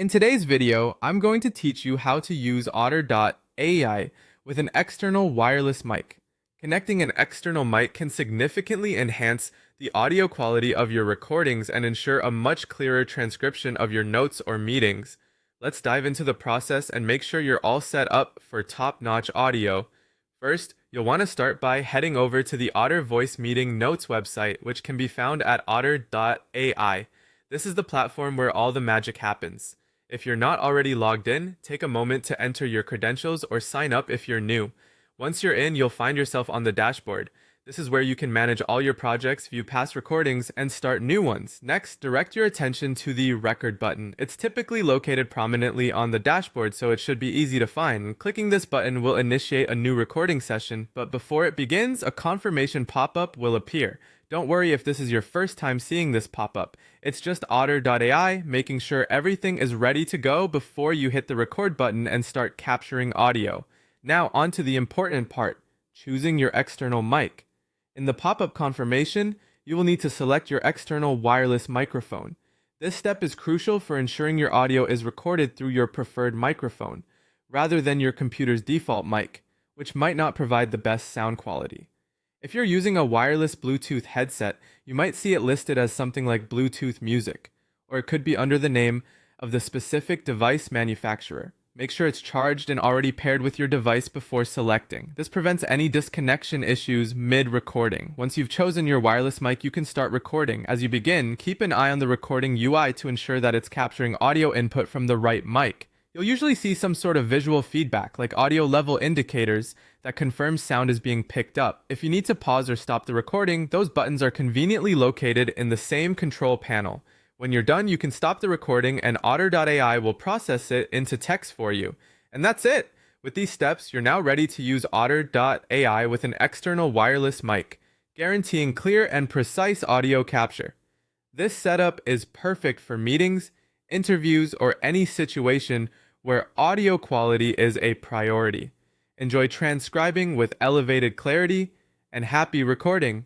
In today's video, I'm going to teach you how to use Otter AI with an external wireless mic. Connecting an external mic can significantly enhance the audio quality of your recordings and ensure a much clearer transcription of your notes or meetings. Let's dive into the process and make sure you're all set up for top-notch audio. First, you'll want to start by heading over to the Otter Voice Meeting Notes website, which can be found at otter.ai. This is the platform where all the magic happens. If you're not already logged in, take a moment to enter your credentials or sign up if you're new. Once you're in, you'll find yourself on the dashboard. This is where you can manage all your projects, view past recordings, and start new ones. Next, direct your attention to the record button. It's typically located prominently on the dashboard, so it should be easy to find. Clicking this button will initiate a new recording session, but before it begins, a confirmation pop-up will appear. Don't worry if this is your first time seeing this pop-up. It's just Otter.ai making sure everything is ready to go before you hit the record button and start capturing audio. Now on to the important part, choosing your external mic. In the pop-up confirmation, you will need to select your external wireless microphone. This step is crucial for ensuring your audio is recorded through your preferred microphone, rather than your computer's default mic, which might not provide the best sound quality. If you're using a wireless Bluetooth headset, you might see it listed as something like Bluetooth Music, or it could be under the name of the specific device manufacturer. Make sure it's charged and already paired with your device before selecting. This prevents any disconnection issues mid-recording. Once you've chosen your wireless mic, you can start recording. As you begin, keep an eye on the recording UI to ensure that it's capturing audio input from the right mic. You'll usually see some sort of visual feedback, like audio level indicators, that confirms sound is being picked up. If you need to pause or stop the recording, those buttons are conveniently located in the same control panel. When you're done, you can stop the recording and Otter.ai will process it into text for you. And that's it! With these steps, you're now ready to use Otter.ai with an external wireless mic, guaranteeing clear and precise audio capture. This setup is perfect for meetings, interviews, or any situation where audio quality is a priority. Enjoy transcribing with elevated clarity, and happy recording!